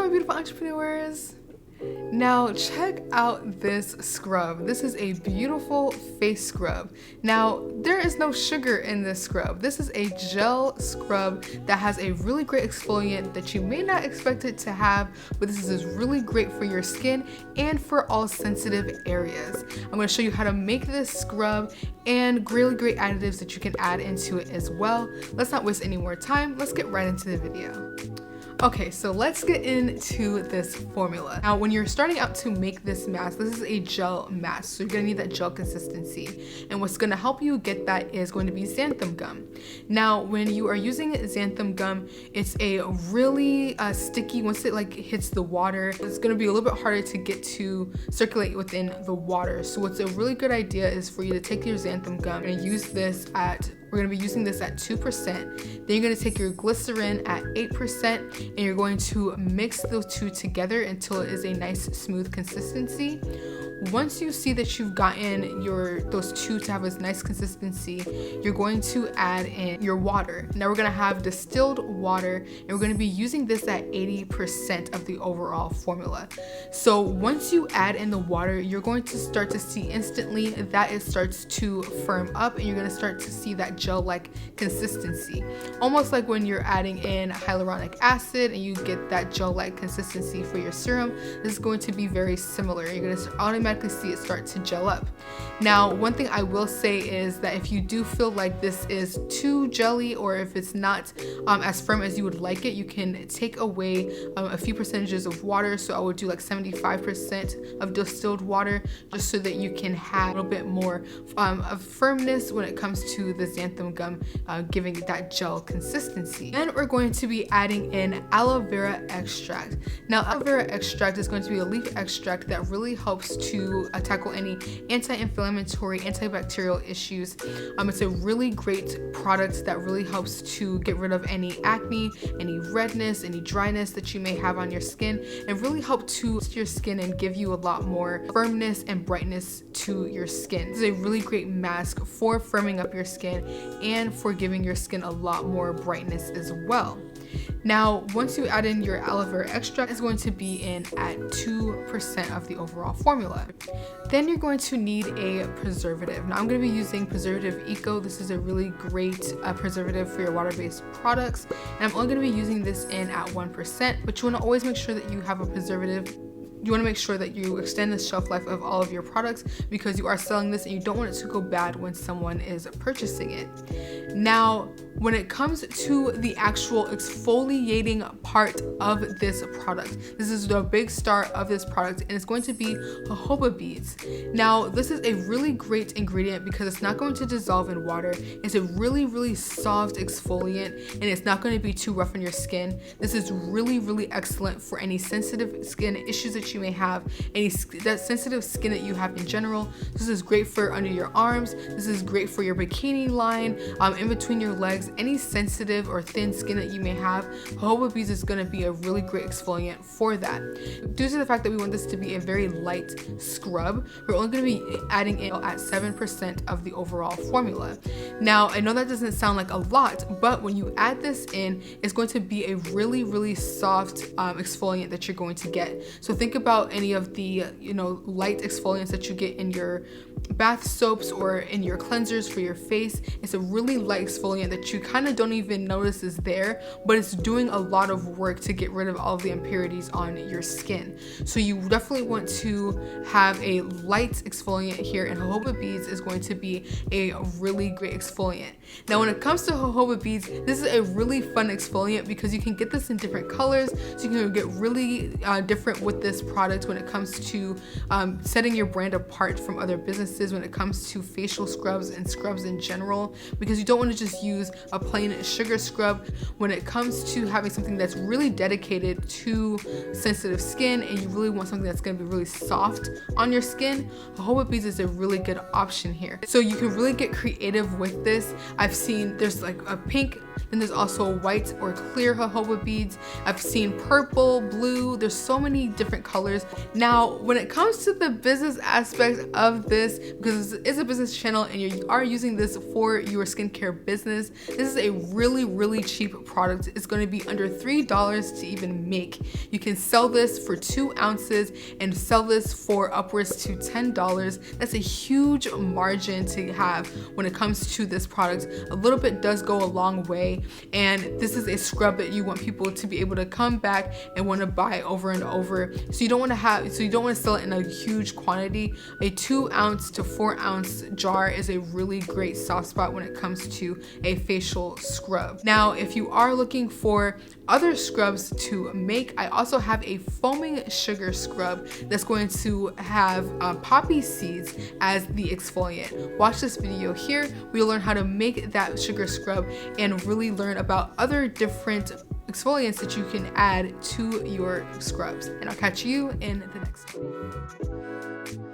my beautiful entrepreneurs. Now check out this scrub. This is a beautiful face scrub. Now there is no sugar in this scrub. This is a gel scrub that has a really great exfoliant that you may not expect it to have, but this is really great for your skin and for all sensitive areas. I'm going to show you how to make this scrub and really great additives that you can add into it as well. Let's not waste any more time. Let's get right into the video. Okay, so let's get into this formula. Now, when you're starting out to make this mask, this is a gel mask, so you're gonna need that gel consistency. And what's gonna help you get that is going to be xanthan gum. Now, when you are using xanthan gum, it's a really sticky, once it hits the water, it's gonna be a little bit harder to get to circulate within the water. So what's a really good idea is for you to take your xanthan gum and use this we're going to be using this at 2%. Then you're going to take your glycerin at 8% and you're going to mix those two together until it is a nice smooth consistency. Once you see that you've gotten those two to have a nice consistency, you're going to add in your water. Now we're going to have distilled water and we're going to be using this at 80% of the overall formula. So once you add in the water, you're going to start to see instantly that it starts to firm up and you're going to start to see that gel-like consistency. Almost like when you're adding in hyaluronic acid and you get that gel-like consistency for your serum, this is going to be very similar. You're going to automatically see it start to gel up. Now, one thing I will say is that if you do feel like this is too jelly or if it's not as firm as you would like it, you can take away a few percentages of water. So I would do like 75% of distilled water just so that you can have a little bit more of firmness when it comes to the xanthan gum, giving that gel consistency. And we're going to be adding in aloe vera extract. Now, aloe vera extract is going to be a leaf extract that really helps to tackle any anti-inflammatory, antibacterial issues. It's a really great product that really helps to get rid of any acne, any redness, any dryness that you may have on your skin, and really help to boost your skin and give you a lot more firmness and brightness to your skin. This is a really great mask for firming up your skin and for giving your skin a lot more brightness as well. Now, once you add in your aloe vera extract, it's going to be in at 2% of the overall formula. Then you're going to need a preservative. Now, I'm going to be using Preservative Eco. This is a really great preservative for your water-based products. And I'm only going to be using this in at 1%, but you want to always make sure that you have a preservative. You want to make sure that you extend the shelf life of all of your products because you are selling this and you don't want it to go bad when someone is purchasing it. Now, when it comes to the actual exfoliating part of this product, this is the big star of this product and it's going to be jojoba beads. Now, this is a really great ingredient because it's not going to dissolve in water. It's a really, really soft exfoliant and it's not going to be too rough on your skin. This is really, really excellent for any sensitive skin issues that you may have, that sensitive skin that you have in general. This is great for under your arms. This is great for your bikini line, in between your legs, any sensitive or thin skin that you may have. Jojoba beads is going to be a really great exfoliant for that. Due to the fact that we want this to be a very light scrub, we're only going to be adding it at 7% of the overall formula. Now, I know that doesn't sound like a lot, but when you add this in, it's going to be a really, really soft exfoliant that you're going to get. So think about any of the light exfoliants that you get in your bath soaps or in your cleansers for your face. It's a really light exfoliant that you kind of don't even notice is there, but it's doing a lot of work to get rid of all of the impurities on your skin. So you definitely want to have a light exfoliant here, and jojoba beads is going to be a really great exfoliant. Now, when it comes to jojoba beads, this is a really fun exfoliant because you can get this in different colors, so you can get really different with this product when it comes to setting your brand apart from other businesses when it comes to facial scrubs and scrubs in general, because you don't want to just use a plain sugar scrub. When it comes to having something that's really dedicated to sensitive skin and you really want something that's going to be really soft on your skin, jojoba beads is a really good option here. So you can really get creative with this. I've seen there's like a pink, then there's also white or clear jojoba beads. I've seen purple, blue, there's so many different colors. Now, when it comes to the business aspect of this, this because this is a business channel and you are using this for your skincare business. This is a really cheap product. It's going to be under $3 to even make. You can sell this for 2 ounces and sell this for upwards to $10. That's a huge margin to have when it comes to this product. A little bit does go a long way, and this is a scrub that you want people to be able to come back and want to buy over and over. So you don't want to sell it in a huge quantity. A 2 ounce to 4 ounce jar is a really great soft spot when it comes to a facial scrub. Now, if you are looking for other scrubs to make, I also have a foaming sugar scrub that's going to have poppy seeds as the exfoliant. Watch this video here. We'll learn how to make that sugar scrub and really learn about other different exfoliants that you can add to your scrubs. And I'll catch you in the next one.